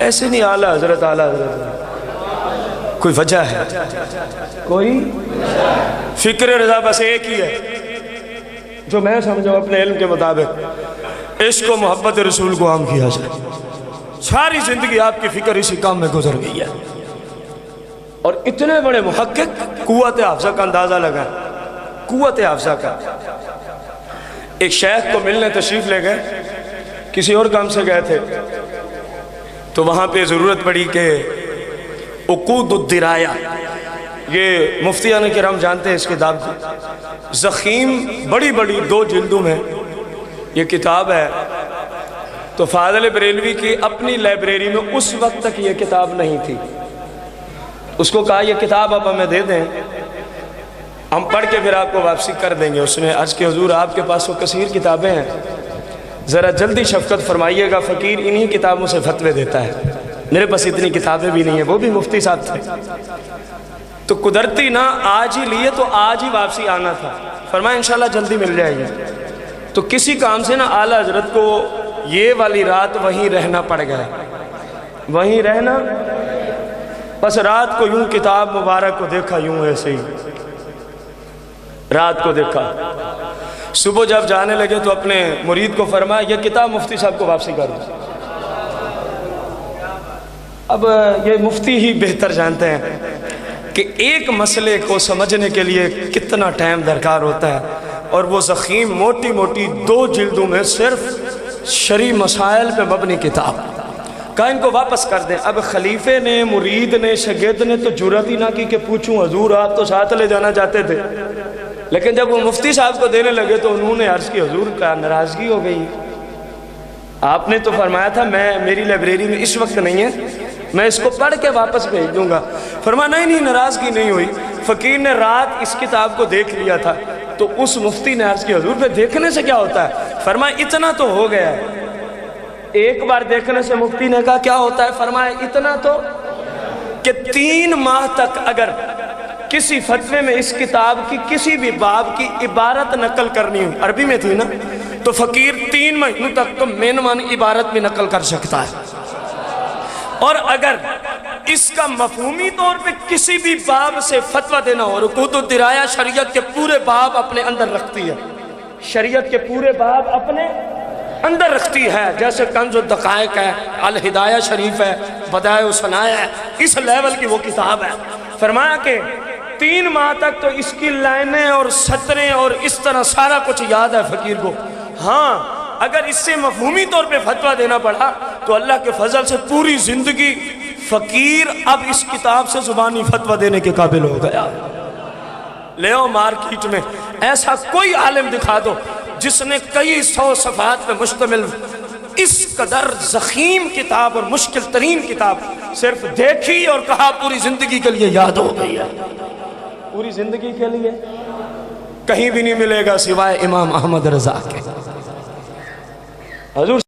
ऐसे नहीं आला हजरत आला हजरत, कोई वजह है, कोई फिक्र रजा बस एक ही है जो मैं समझा अपने इल्म के मुताबिक, इश्क व मोहब्बत रसूल को आम किया जाए। सारी जिंदगी आपकी फिक्र इसी काम में गुजर गई है। और इतने बड़े मुहक्किक कुव्वत हाफ़िज़ा का अंदाजा लगा, कुव्वत हाफ़िज़ा का। एक शेख को मिलने तशरीफ ले गए, किसी और काम से गए थे, तो वहाँ पे ज़रूरत पड़ी कि उक़ूदुद्दिराया, ये मुफ्तियान किराम जानते हैं इस किताब को, ज़ख़ीम बड़ी बड़ी 2 जिल्दों में ये किताब है। तो फ़ाज़िल बरेलवी की अपनी लाइब्रेरी में उस वक्त तक ये किताब नहीं थी। उसको कहा ये किताब आप हमें दे दें, हम पढ़ के फिर आपको वापसी कर देंगे। उसने अर्ज़ की हुज़ूर आपके पास वो कसीर किताबें हैं, ज़रा जल्दी शफ़क़त फरमाइएगा, फ़कीर इन्हीं किताबों से फतवे देता है, मेरे पास इतनी किताबें भी नहीं है। वो भी मुफ्ती साहब थे। तो कुदरती ना आज ही लिए, तो आज ही वापसी आना था। फरमाया इंशाल्लाह जल्दी मिल जाएगी। तो किसी काम से ना आला हजरत को ये वाली रात वहीं रहना पड़ गया, वहीं रहना। बस रात को यूं किताब मुबारक को देखा, यूं ऐसे ही रात को देखा। सुबह जब जाने लगे तो अपने मुरीद को फरमाया ये किताब मुफ्ती साहब को वापसी कर दो। अब ये मुफ्ती ही बेहतर जानते हैं कि एक मसले को समझने के लिए कितना टाइम दरकार होता है। और वो ज़ख़ीम मोटी मोटी 2 जिल्दों में सिर्फ शरई मसाइल पे मबनी किताब का, इनको वापस कर दें। अब खलीफे ने, मुरीद ने, शगीद ने तो जुर्रत ही ना की कि पूछूं हजूर आप तो साथ ले जाना चाहते थे, लेकिन जब वो मुफ्ती साहब को देने लगे तो उन्होंने अर्ज़ की हजूर का नाराज़गी हो गई, आपने तो फरमाया था मेरी लाइब्रेरी में इस वक्त नहीं है, मैं इसको पढ़ के वापस भेज दूंगा। फरमाया नहीं नहीं, नाराज़गी नहीं हुई। फ़कीर ने रात इस किताब को देख लिया था, तो उस मुफ्ती ने अर्ज़ की हजूर पे देखने से क्या होता है? फरमाया इतना तो हो गया है। एक बार देखने से मुफ्ती ने कहा क्या होता है? फरमाया इतना तो कि 3 माह तक अगर किसी फतवे में इस किताब की किसी भी बाब की इबारत नकल करनी हो, अरबी में थी ना, तो फ़कीर 3 महीनों तक तो मेनमान इबारत भी नकल कर सकता है। और अगर इसका मफहूमी तौर पे किसी भी बाब से फतवा देना हो, उक़ूदुद्दिराया शरीयत के पूरे बाब अपने अंदर रखती है, शरीयत के पूरे बाब अपने अंदर रखती है। जैसे कंज़ुद्दक़ाइक़ है, अल हिदाया शरीफ है, बदाए सनाया है, इस लेवल की वो किताब है। फरमाया कि 3 माह तक तो इसकी लाइनें और सतरें और इस तरह सारा कुछ याद है फ़कीर को। हाँ, अगर इससे मफहूमी तौर पे फतवा देना पड़ा तो अल्लाह के फजल से पूरी जिंदगी फ़कीर अब इस किताब से ज़ुबानी फतवा देने के काबिल हो गया। ले आओ मार्केट में ऐसा कोई आलिम दिखा दो जिसने कई 100 सफ़हात पे मुश्तमिल इस कदर ज़ख़ीम किताब और मुश्किल तरीन किताब सिर्फ देखी और कहा पूरी जिंदगी के लिए याद हो गई है। पूरी जिंदगी के लिए कहीं भी नहीं मिलेगा सिवाय इमाम अहमद रज़ा के। हजूर